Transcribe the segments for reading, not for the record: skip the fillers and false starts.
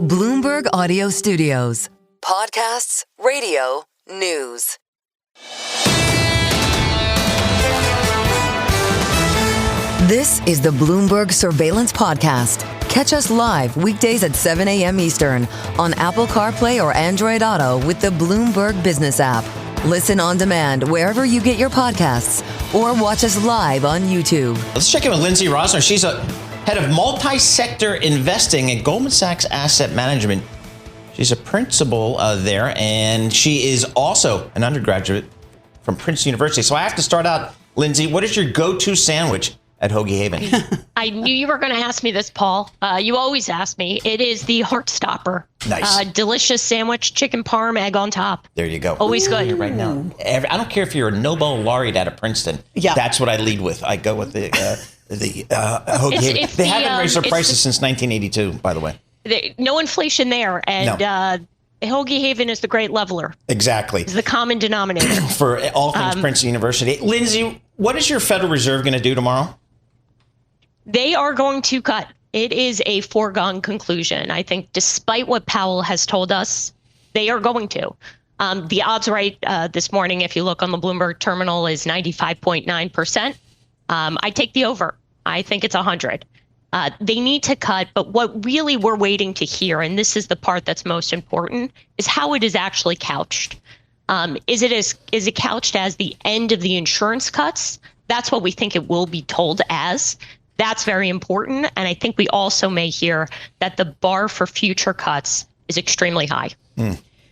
Bloomberg Audio Studios. Podcasts, radio, news. This is the Bloomberg Surveillance Podcast. Catch us live weekdays at 7 a.m. Eastern on Apple CarPlay or Android Auto with the Bloomberg Business app. Listen on demand wherever you get your podcasts or watch us live on YouTube. Let's check in with Lindsay Rosner. She's a head of multi-sector investing at Goldman Sachs Asset Management. She's a principal there, and she is also an undergraduate from Princeton University. So I have to start out, Lindsay, what is your go-to sandwich at Hoagie Haven? I knew you were going to ask me this, Paul. You always ask me. It is the Heartstopper. Nice. Delicious sandwich, chicken parm, egg on top. There you go. Always good. Right now, I don't care if you're a Nobel laureate out of Princeton. Yeah. That's what I lead with. I go with the Hoagie Haven. They haven't raised their prices since 1982, by the way. No inflation there. And Hoagie Haven is the great leveler. Exactly. It's the common denominator. For all things Princeton University. Lindsay, what is your Federal Reserve going to do tomorrow? They are going to cut. It is a foregone conclusion. I think despite what Powell has told us, they are going to. The odds right this morning, if you look on the Bloomberg terminal, is 95.9%. I take the over. I think it's 100. They need to cut, but what really we're waiting to hear, and this is the part that's most important, is how it is actually couched. Is it couched as the end of the insurance cuts? That's what we think it will be told as. That's very important. And I think we also may hear that the bar for future cuts is extremely high.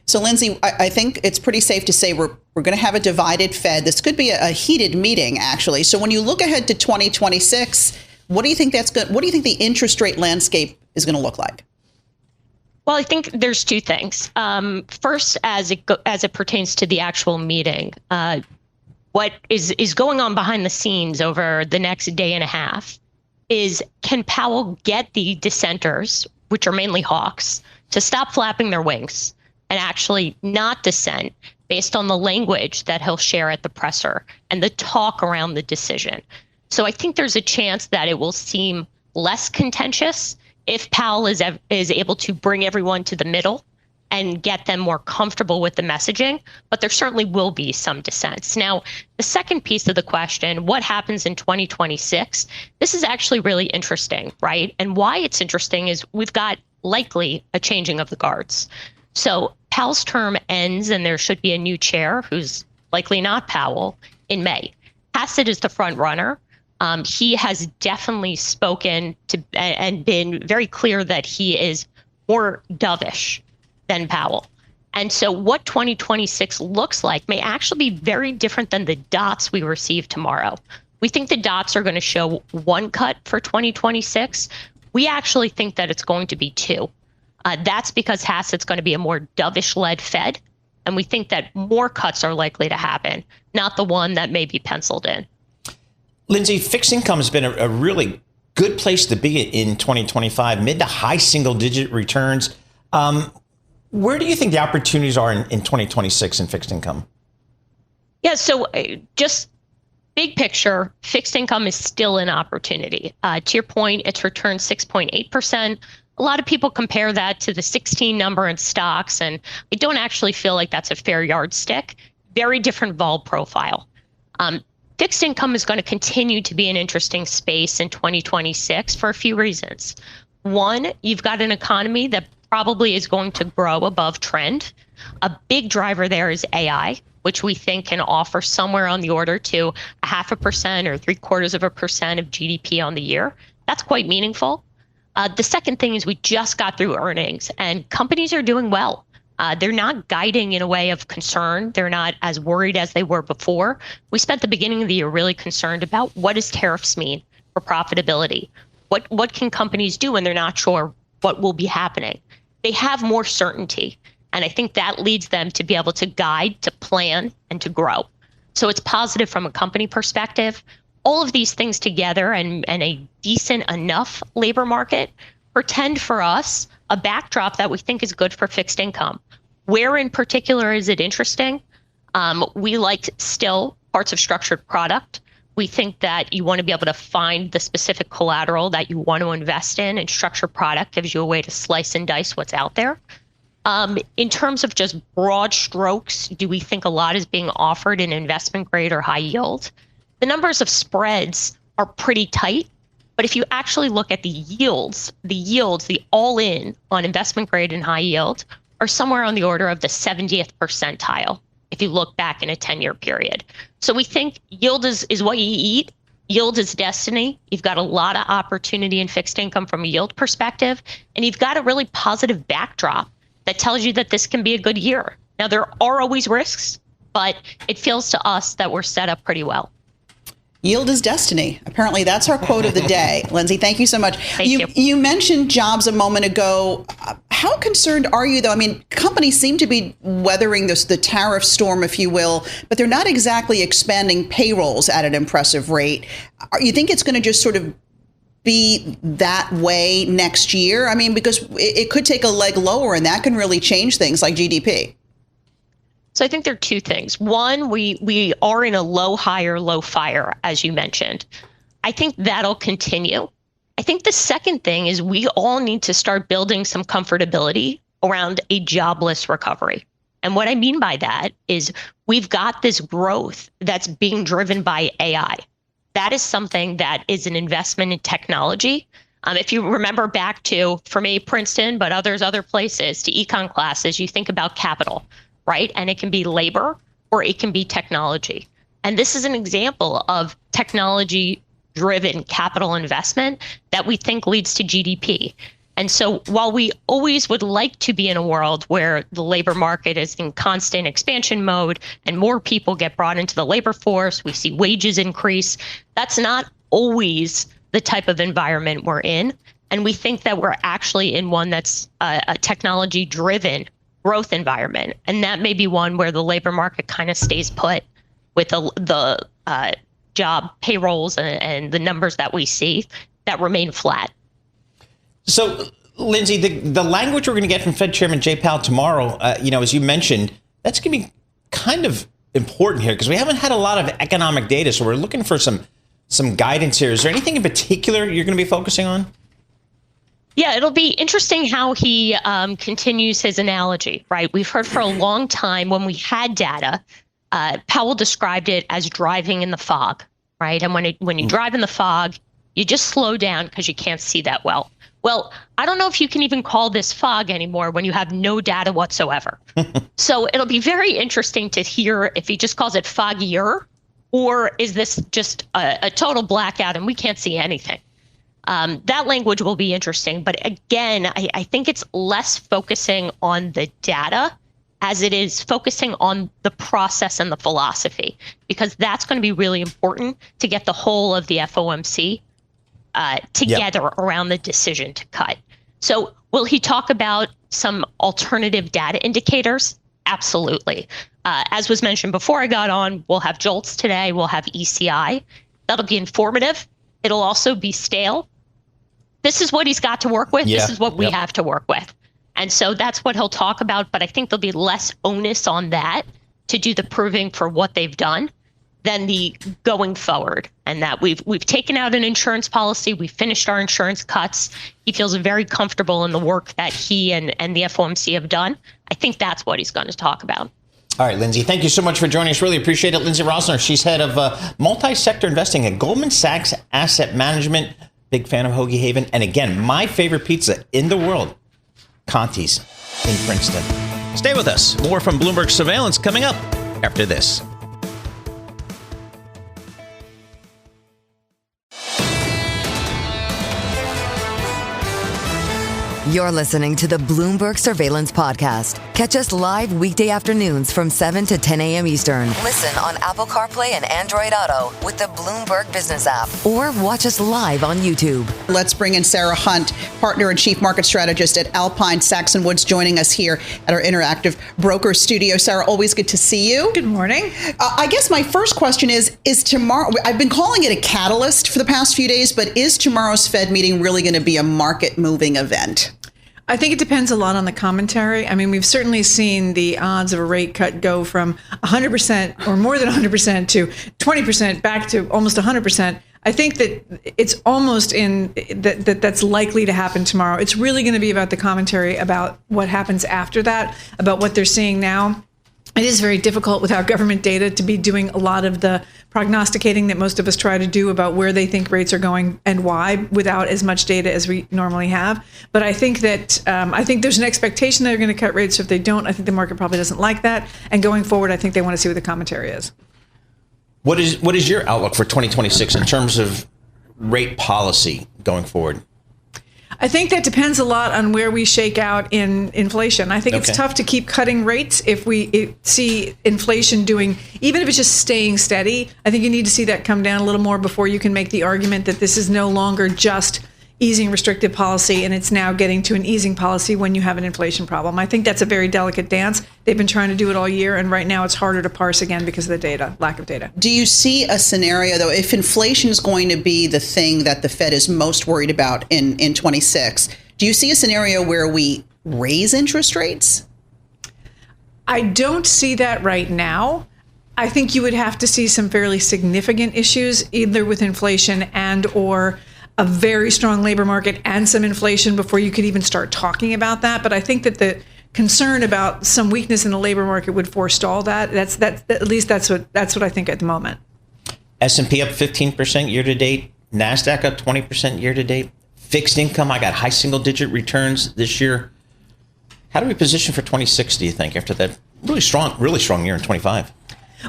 So, Lindsay, I think it's pretty safe to say we're going to have a divided Fed. This could be a heated meeting, actually. So when you look ahead to 2026, what do you think what do you think the interest rate landscape is going to look like? Well, I think there's two things. First, as it pertains to the actual meeting, what is going on behind the scenes over the next day and a half is, can Powell get the dissenters, which are mainly hawks, to stop flapping their wings and actually not dissent based on the language that he'll share at the presser and the talk around the decision. So I think there's a chance that it will seem less contentious if Powell is able to bring everyone to the middle and get them more comfortable with the messaging, but there certainly will be some dissents. Now, the second piece of the question, what happens in 2026? This is actually really interesting, right? And why it's interesting is we've got likely a changing of the guards. So Powell's term ends and there should be a new chair who's likely not Powell in May. Hassett is the front runner. He has definitely spoken to and been very clear that he is more dovish than Powell. And so what 2026 looks like may actually be very different than the dots we receive tomorrow. We think the dots are going to show one cut for 2026. We actually think that it's going to be two. That's because Hassett's going to be a more dovish-led Fed. And we think that more cuts are likely to happen, not the one that may be penciled in. Lindsay, fixed income has been a really good place to be in 2025, mid to high single-digit returns. Where do you think the opportunities are in 2026 in fixed income? Yeah, so just big picture, fixed income is still an opportunity. To your point, it's returned 6.8%. A lot of people compare that to the 16 number in stocks, and I don't actually feel like that's a fair yardstick. Very different vol profile. Fixed income is going to continue to be an interesting space in 2026 for a few reasons. One, you've got an economy that probably is going to grow above trend. A big driver there is AI, which we think can offer somewhere on the order to 0.5% or 0.75% of GDP on the year. That's quite meaningful. The second thing is we just got through earnings and companies are doing well. They're not guiding in a way of concern. They're not as worried as they were before. We spent the beginning of the year really concerned about what does tariffs mean for profitability? What can companies do when they're not sure what will be happening? They have more certainty. And I think that leads them to be able to guide, to plan, and to grow. So it's positive from a company perspective. All of these things together and a decent enough labor market portend for us a backdrop that we think is good for fixed income. Where in particular is it interesting? We like still parts of structured product. We think that you want to be able to find the specific collateral that you want to invest in, and structured product gives you a way to slice and dice what's out there. In terms of just broad strokes, do we think a lot is being offered in investment grade or high yield? The numbers of spreads are pretty tight, but if you actually look at the yields, the all-in on investment grade and high yield are somewhere on the order of the 70th percentile if you look back in a 10-year period. So we think yield is what you eat. Yield is destiny. You've got a lot of opportunity in fixed income from a yield perspective, and you've got a really positive backdrop that tells you that this can be a good year. Now, there are always risks, but it feels to us that we're set up pretty well. Yield is destiny. Apparently, that's our quote of the day. Lindsay, thank you so much. Thank you. You mentioned jobs a moment ago. How concerned are you, though? I mean, companies seem to be weathering the tariff storm, if you will, but they're not exactly expanding payrolls at an impressive rate. You think it's going to just sort of be that way next year? I mean, because it could take a leg lower, and that can really change things like GDP. So I think there are two things. One, we are in a low hire, low fire, as you mentioned. I think that'll continue. I think the second thing is we all need to start building some comfortability around a jobless recovery. And what I mean by that is we've got this growth that's being driven by AI. That is something that is an investment in technology. If you remember back to, for me, Princeton, but other places, to econ classes, you think about capital, right? And it can be labor or it can be technology. And this is an example of technology-driven capital investment that we think leads to GDP. And so while we always would like to be in a world where the labor market is in constant expansion mode and more people get brought into the labor force, we see wages increase, that's not always the type of environment we're in. And we think that we're actually in one that's a technology-driven growth environment. And that may be one where the labor market kind of stays put with the job payrolls and the numbers that we see that remain flat. So, Lindsay, the language we're going to get from Fed Chairman Jay Powell tomorrow, as you mentioned, that's going to be kind of important here because we haven't had a lot of economic data. So we're looking for some guidance here. Is there anything in particular you're going to be focusing on? Yeah, it'll be interesting how he continues his analogy, right? We've heard for a long time when we had data, Powell described it as driving in the fog, right? And when you drive in the fog, you just slow down because you can't see that well. Well, I don't know if you can even call this fog anymore when you have no data whatsoever. So it'll be very interesting to hear if he just calls it foggier, or is this just a total blackout and we can't see anything? That language will be interesting. But again, I think it's less focusing on the data as it is focusing on the process and the philosophy, because that's going to be really important to get the whole of the FOMC together around the decision to cut. So will he talk about some alternative data indicators? Absolutely. As was mentioned before I got on, we'll have JOLTS today. We'll have ECI. That'll be informative. It'll also be stale. This is what he's got to work with. This is what we have to work with. And so that's what he'll talk about. But I think there'll be less onus on that to do the proving for what they've done than the going forward. And that we've taken out an insurance policy. We finished our insurance cuts. He feels very comfortable in the work that he and the FOMC have done. I think that's what he's going to talk about. All right, Lindsay, thank you so much for joining us. Really appreciate it. Lindsay Rosner, she's head of multi-sector investing at Goldman Sachs Asset Management. Big fan of Hoagie Haven. And again, my favorite pizza in the world, Conti's in Princeton. Stay with us. More from Bloomberg Surveillance coming up after this. You're listening to the Bloomberg Surveillance Podcast. Catch us live weekday afternoons from 7 to 10 a.m. Eastern. Listen on Apple CarPlay and Android Auto with the Bloomberg Business app. Or watch us live on YouTube. Let's bring in Sarah Hunt, partner and chief market strategist at Alpine Woods, joining us here at our interactive broker studio. Sarah, always good to see you. Good morning. I guess my first question is tomorrow, I've been calling it a catalyst for the past few days, but is tomorrow's Fed meeting really going to be a market moving event? I think it depends a lot on the commentary. I mean, we've certainly seen the odds of a rate cut go from 100% or more than 100% to 20% back to almost 100%. I think that it's almost that's likely to happen tomorrow. It's really going to be about the commentary about what happens after that, about what they're seeing now. It is very difficult without government data to be doing a lot of the prognosticating that most of us try to do about where they think rates are going and why without as much data as we normally have. But I think that there's an expectation they're going to cut rates. So if they don't, I think the market probably doesn't like that. And going forward, I think they want to see what the commentary is. What is your outlook for 2026 in terms of rate policy going forward? I think that depends a lot on where we shake out in inflation. I think it's tough to keep cutting rates if we see inflation doing, even if it's just staying steady. I think you need to see that come down a little more before you can make the argument that this is no longer just easing restrictive policy and it's now getting to an easing policy when you have an inflation problem. I think that's a very delicate dance. They've been trying to do it all year, and right now it's harder to parse again because of the data, lack of data. Do you see a scenario, though, if inflation is going to be the thing that the Fed is most worried about in 26, do you see a scenario where we raise interest rates? I don't see that right now. I think you would have to see some fairly significant issues, either with inflation and or a very strong labor market and some inflation before you could even start talking about that. But I think that the concern about some weakness in the labor market would forestall that. At least that's what I think at the moment. S&P up 15% year to date. NASDAQ up 20% year to date. Fixed income, I got high single digit returns this year. How do we position for 26, do you think, after that really strong year in 25?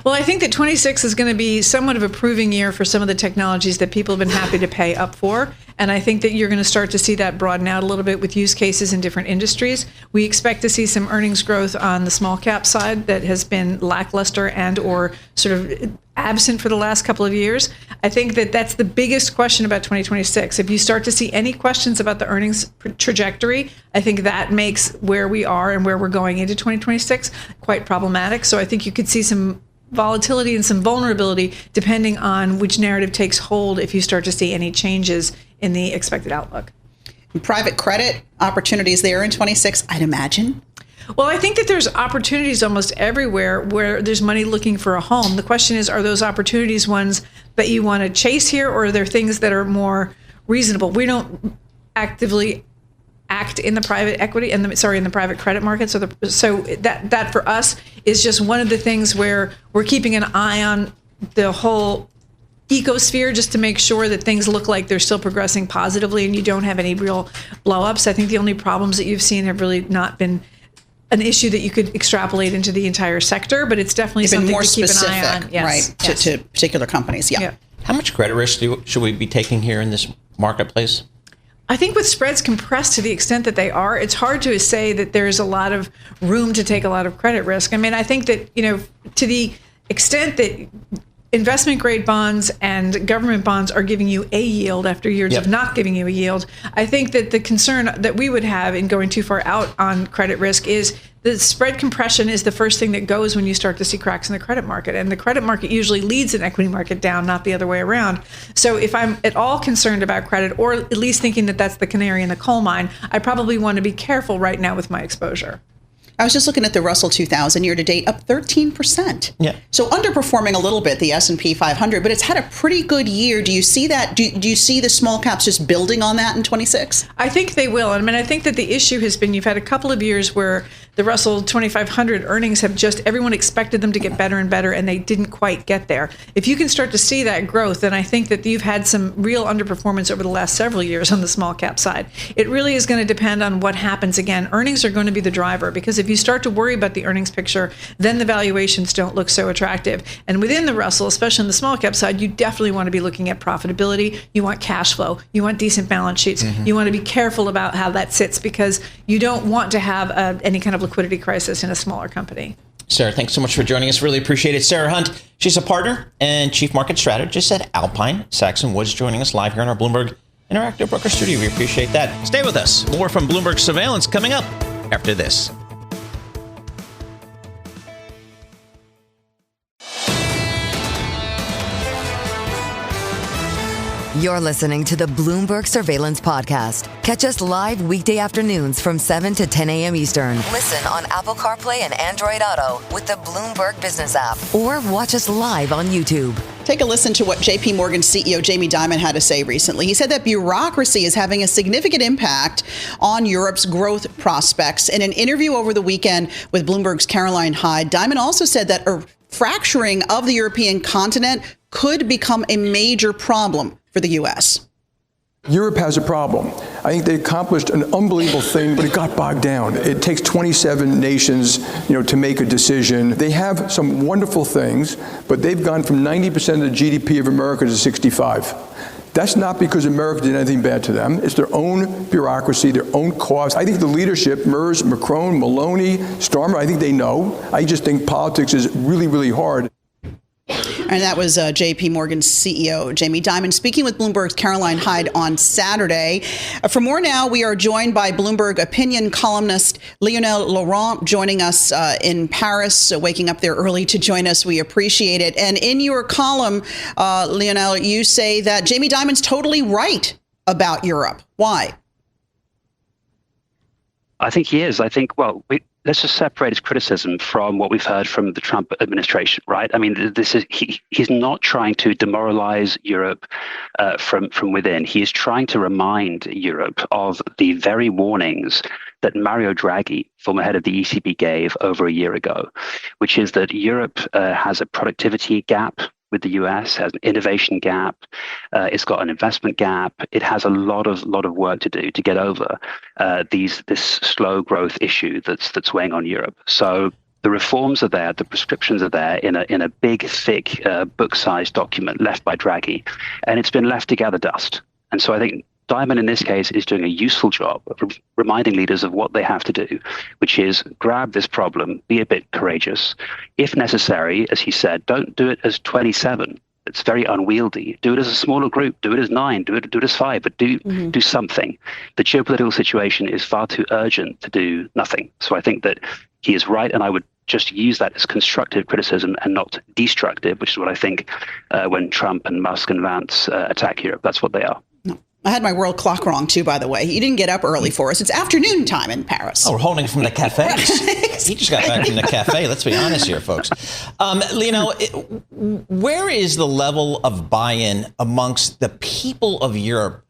Well, I think that 26 is going to be somewhat of a proving year for some of the technologies that people have been happy to pay up for. And I think that you're going to start to see that broaden out a little bit with use cases in different industries. We expect to see some earnings growth on the small cap side that has been lackluster and or sort of absent for the last couple of years. I think that that's the biggest question about 2026. If you start to see any questions about the earnings trajectory, I think that makes where we are and where we're going into 2026 quite problematic. So I think you could see some volatility and some vulnerability depending on which narrative takes hold if you start to see any changes in the expected outlook. Private credit opportunities there in 26, I'd imagine. Well, I think that there's opportunities almost everywhere where there's money looking for a home. The question is, are those opportunities ones that you want to chase here, or are there things that are more reasonable? We don't actively act in the private equity and in the private credit market. So that for us is just one of the things where we're keeping an eye on the whole ecosphere just to make sure that things look like they're still progressing positively and you don't have any real blow-ups. I think the only problems that you've seen have really not been an issue that you could extrapolate into the entire sector, but it's definitely something more to keep specific, an eye on. Yes, right, yes. To particular companies. Yeah. How much credit risk should we be taking here in this marketplace? I think with spreads compressed to the extent that they are, it's hard to say that there's a lot of room to take a lot of credit risk. I mean, I think that, to the extent that investment grade bonds and government bonds are giving you a yield after years of not giving you a yield, I think that the concern that we would have in going too far out on credit risk is the spread compression is the first thing that goes when you start to see cracks in the credit market. And the credit market usually leads an equity market down, not the other way around. So if I'm at all concerned about credit, or at least thinking that that's the canary in the coal mine, I probably want to be careful right now with my exposure. I was just looking at the Russell 2000 year to date, up 13%. Yeah. So underperforming a little bit, the S&P 500, but it's had a pretty good year. Do you see that? Do you see the small caps just building on that in 26? I think they will. I mean, I think that the issue has been you've had a couple of years where the Russell 2500 earnings have everyone expected them to get better and better, and they didn't quite get there. If you can start to see that growth, then I think that you've had some real underperformance over the last several years on the small cap side. It really is going to depend on what happens. Again, earnings are going to be the driver, because if you start to worry about the earnings picture, then the valuations don't look so attractive. And within the Russell, especially on the small cap side, you definitely want to be looking at profitability. You want cash flow. You want decent balance sheets. Mm-hmm. You want to be careful about how that sits, because you don't want to have any kind of liquidity crisis in a smaller company. Sarah, thanks so much for joining us. Really appreciate it. Sarah Hunt, she's a partner and chief market strategist at Alpine Sachs Woods, joining us live here in our Bloomberg Interactive Broker Studio. We appreciate that. Stay with us. More from Bloomberg Surveillance coming up after this. You're listening to the Bloomberg Surveillance Podcast. Catch us live weekday afternoons from 7 to 10 a.m. Eastern. Listen on Apple CarPlay and Android Auto with the Bloomberg Business app. Or watch us live on YouTube. Take a listen to what JP Morgan CEO Jamie Dimon had to say recently. He said that bureaucracy is having a significant impact on Europe's growth prospects. In an interview over the weekend with Bloomberg's Caroline Hyde, Dimon also said that a fracturing of the European continent could become a major problem for the U.S. Europe has a problem. I think they accomplished an unbelievable thing, but it got bogged down. It takes 27 nations, to make a decision. They have some wonderful things, but they've gone from 90% of the GDP of America to 65. That's not because America did anything bad to them. It's their own bureaucracy, their own cost. I think the leadership, Merz, Macron, Maloney, Starmer, I think they know. I just think politics is really, really hard. And that was JP Morgan's CEO, Jamie Dimon, speaking with Bloomberg's Caroline Hyde on Saturday. For more now, we are joined by Bloomberg opinion columnist Lionel Laurent, joining us in Paris, waking up there early to join us. We appreciate it. And in your column, Lionel, you say that Jamie Dimon's totally right about Europe. Why? I think he is. I think, let's just separate his criticism from what we've heard from the Trump administration, right? I mean, he's not trying to demoralize Europe from within. He is trying to remind Europe of the very warnings that Mario Draghi, former head of the ECB, gave over a year ago, which is that Europe has a productivity gap with the US, has an innovation gap, it's got an investment gap. It has a lot of work to do to get over this slow growth issue that's weighing on Europe. So the reforms are there, the prescriptions are there in a big, thick, book-sized document left by Draghi, and it's been left to gather dust. And so I think Dimon in this case is doing a useful job of reminding leaders of what they have to do, which is grab this problem, be a bit courageous. If necessary, as he said, don't do it as 27. It's very unwieldy. Do it as a smaller group. Do it as 9. Do it as 5. But do something. The geopolitical situation is far too urgent to do nothing. So I think that he is right, and I would just use that as constructive criticism and not destructive, which is what I think when Trump and Musk and Vance attack Europe. That's what they are. I had my world clock wrong, too, by the way. You didn't get up early for us. It's afternoon time in Paris. Oh, we're holding from the cafes. He just got back from the cafe. Let's be honest here, folks. Lionel, where is the level of buy-in amongst the people of Europe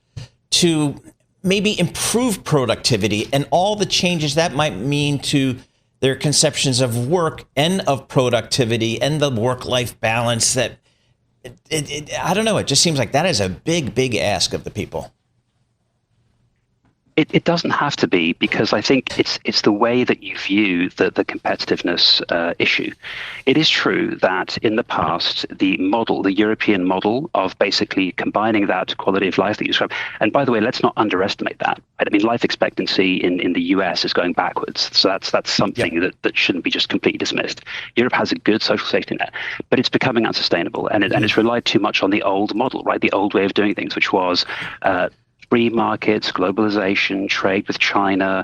to maybe improve productivity and all the changes that might mean to their conceptions of work and of productivity and the work-life balance that I don't know. It just seems like that is a big, big ask of the people. It doesn't have to be, because I think it's the way that you view the competitiveness issue. It is true that in the past, the European model of basically combining that quality of life that you described, and by the way, let's not underestimate that. Right? I mean, life expectancy in the US is going backwards. So that's something that shouldn't be just completely dismissed. Europe has a good social safety net, but it's becoming unsustainable. And it's relied too much on the old model, right? The old way of doing things, which was free markets, globalization, trade with China,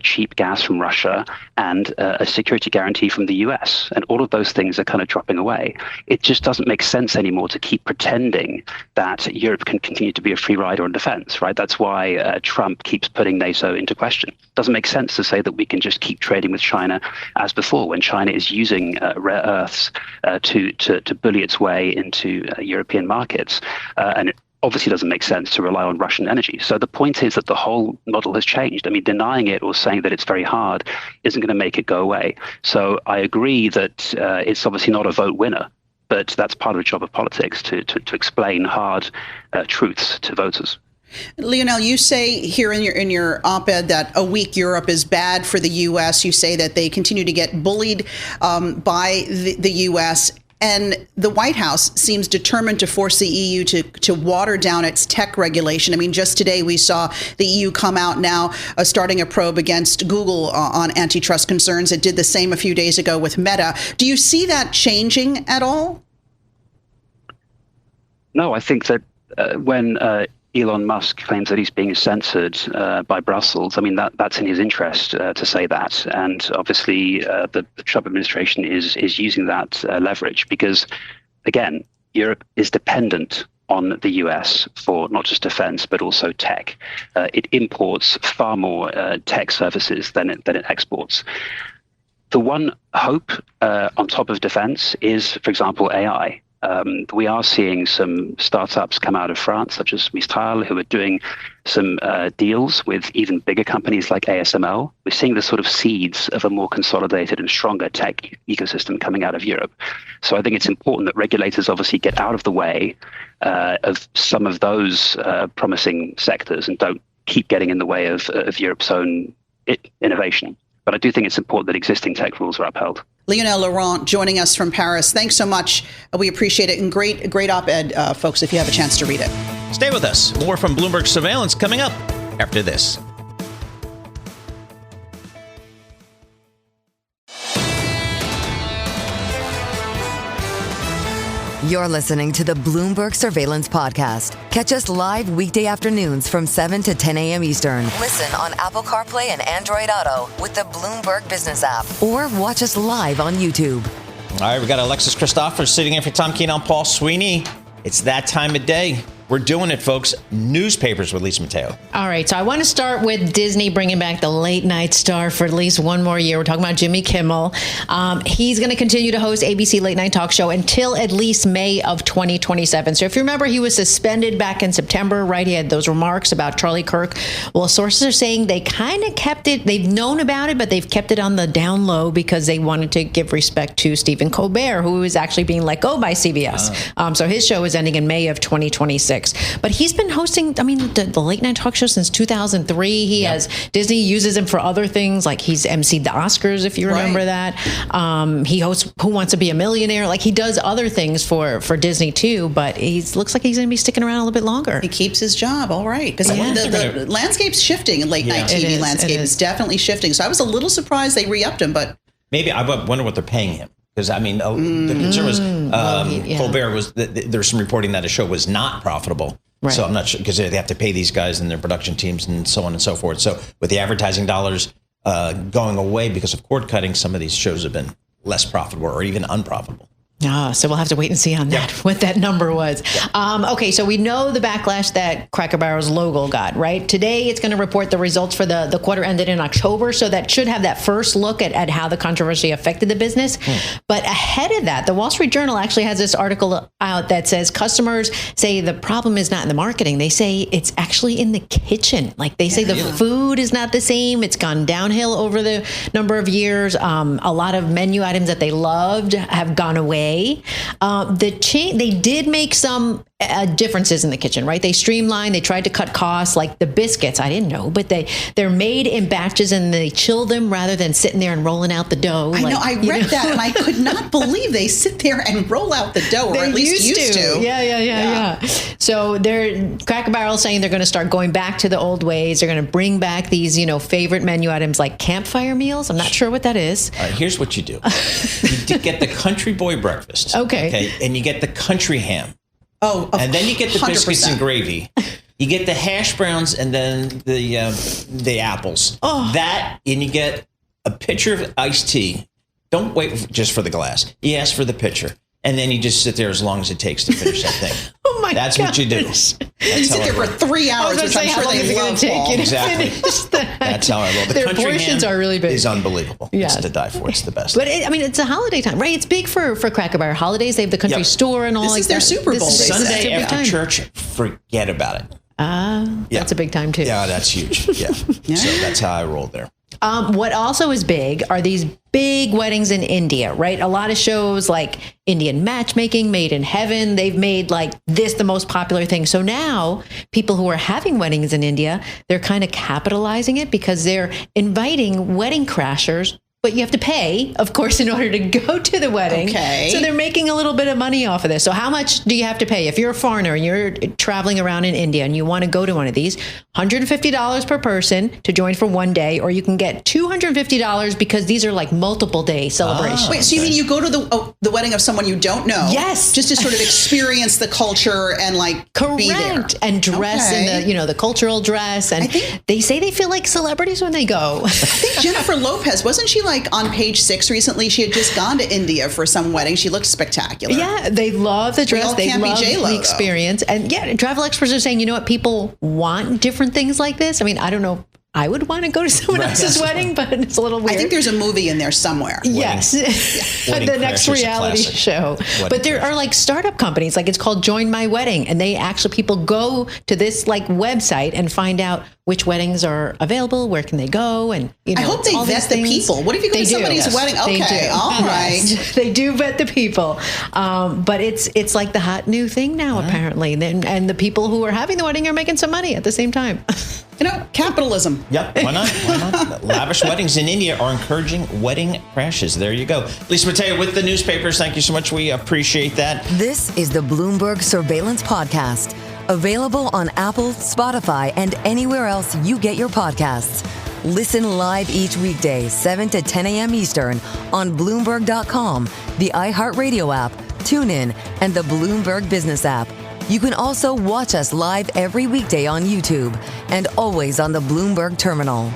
cheap gas from Russia, and a security guarantee from the US. And all of those things are kind of dropping away. It just doesn't make sense anymore to keep pretending that Europe can continue to be a free rider on defense, right? That's why Trump keeps putting NATO into question. It doesn't make sense to say that we can just keep trading with China as before, when China is using rare earths to bully its way into European markets. And it obviously doesn't make sense to rely on Russian energy. So the point is that the whole model has changed. I mean, denying it or saying that it's very hard isn't going to make it go away. So I agree that it's obviously not a vote winner, but that's part of the job of politics to explain hard truths to voters. Lionel, you say here in your op-ed that a weak Europe is bad for the U.S. You say that they continue to get bullied by the U.S., and the White House seems determined to force the EU to water down its tech regulation. I mean, just today we saw the EU come out now starting a probe against Google on antitrust concerns. It did the same a few days ago with Meta. Do you see that changing at all? No, I think that when Elon Musk claims that he's being censored by Brussels, I mean, that's in his interest to say that. And obviously, the Trump administration is using that leverage because, again, Europe is dependent on the US for not just defense, but also tech. It imports far more tech services than it exports. The one hope on top of defense is, for example, AI. We are seeing some startups come out of France, such as Mistral, who are doing some deals with even bigger companies like ASML. We're seeing the sort of seeds of a more consolidated and stronger tech ecosystem coming out of Europe. So I think it's important that regulators obviously get out of the way of some of those promising sectors and don't keep getting in the way of Europe's own innovation. But I do think it's important that existing tech rules are upheld. Lionel Laurent joining us from Paris. Thanks so much. We appreciate it. And great op-ed, folks, if you have a chance to read it. Stay with us. More from Bloomberg Surveillance coming up after this. You're listening to the Bloomberg Surveillance Podcast. Catch us live weekday afternoons from 7 to 10 a.m. Eastern. Listen on Apple CarPlay and Android Auto with the Bloomberg Business app. Or watch us live on YouTube. All right, we got Alexis Christopher sitting in for Tom Keene. I'm Paul Sweeney. It's that time of day. We're doing it, folks. Newspapers with Lisa Mateo. All right. So I want to start with Disney bringing back the late night star for at least one more year. We're talking about Jimmy Kimmel. He's going to continue to host ABC Late Night Talk Show until at least May of 2027. So if you remember, he was suspended back in September, right? He had those remarks about Charlie Kirk. Well, sources are saying they kind of kept it. They've known about it, but they've kept it on the down low because they wanted to give respect to Stephen Colbert, who is actually being let go by CBS. So his show is ending in May of 2026. But he's been hosting, the late night talk show since 2003. He has, Disney uses him for other things, like he's emceed the Oscars, if you remember that. He hosts Who Wants to Be a Millionaire? Like he does other things for Disney too, but he looks like he's going to be sticking around a little bit longer. He keeps his job, all right. Because the landscape's shifting, and late night TV landscape is definitely shifting. So I was a little surprised they re-upped him, but... Maybe, I wonder what they're paying him. Because, the concern was Colbert was, there's some reporting that his show was not profitable. Right. So I'm not sure, because they have to pay these guys and their production teams and so on and so forth. So with the advertising dollars going away because of cord cutting, some of these shows have been less profitable or even unprofitable. So we'll have to wait and see on that, what that number was. Okay, so we know the backlash that Cracker Barrel's logo got, right? Today, it's going to report the results for the quarter ended in October. So that should have that first look at how the controversy affected the business. But ahead of that, the Wall Street Journal actually has this article out that says customers say the problem is not in the marketing. They say it's actually in the kitchen. Like they say the food is not the same. It's gone downhill over the number of years. A lot of menu items that they loved have gone away. They did make some differences in the kitchen, right? They streamlined, they tried to cut costs, like the biscuits. I didn't know, but they're made in batches and they chill them rather than sitting there and rolling out the dough. I know, I read that and I could not believe they sit there and roll out the dough, or at least used to. Yeah. So Cracker Barrel saying they're going to start going back to the old ways. They're going to bring back these, favorite menu items like campfire meals. I'm not sure what that is. All right, here's what you do. You get the country boy breakfast. Okay. And you get the country ham. And then you get the 100%. Biscuits and gravy. You get the hash browns and then the apples. That, and you get a pitcher of iced tea. Don't wait just for the glass. You ask for the pitcher. And then you just sit there as long as it takes to finish that thing. That's what you do. You sit there for 3 hours, which I'm sure they love. Exactly. That's how I roll. Their portions are really big. It's unbelievable. Yeah. It's to die for. It's the best. But it's a holiday time, right? It's big for Cracker Barrel. Holidays, they have the country store and all like that. This is their Super Bowl. Sunday after church, forget about it. That's a big time too. Yeah, that's huge. Yeah. So that's how I roll there. What also is big are these big weddings in India, right? A lot of shows like Indian Matchmaking, Made in Heaven, they've made like this the most popular thing. So now people who are having weddings in India, they're kind of capitalizing it because they're inviting wedding crashers. But you have to pay, of course, in order to go to the wedding. Okay. So they're making a little bit of money off of this. So how much do you have to pay? If you're a foreigner and you're traveling around in India and you want to go to one of these, $150 per person to join for one day, or you can get $250 because these are like multiple day celebrations. Wait, so you mean you go to the wedding of someone you don't know? Yes. Just to sort of experience the culture and like be there. And dress in the cultural dress. And they say they feel like celebrities when they go. I think Jennifer Lopez, wasn't she like like on page 6 recently, she had just gone to India for some wedding. She looked spectacular. Yeah, they love the dress. They can't be love J-Lo, the experience. And yeah, travel experts are saying, you know what, people want different things like this. I mean, I don't know. I would want to go to someone else's wedding, but it's a little weird. I think there's a movie in there somewhere. Yes. The next reality show. But there are like startup companies, like it's called Join My Wedding. And they actually, people go to this like website and find out which weddings are available, where can they go, and I hope they vet the people. What if you go to somebody's wedding? Okay, all right. They do vet the people, but it's like the hot new thing now, apparently. And the people who are having the wedding are making some money at the same time. Capitalism. Yep, why not? Why not? Lavish weddings in India are encouraging wedding crashes. There you go. Lisa Mateo with the newspapers. Thank you so much. We appreciate that. This is the Bloomberg Surveillance Podcast, available on Apple, Spotify, and anywhere else you get your podcasts. Listen live each weekday, 7 to 10 a.m. Eastern on Bloomberg.com, the iHeartRadio app, TuneIn, and the Bloomberg Business app. You can also watch us live every weekday on YouTube and always on the Bloomberg Terminal.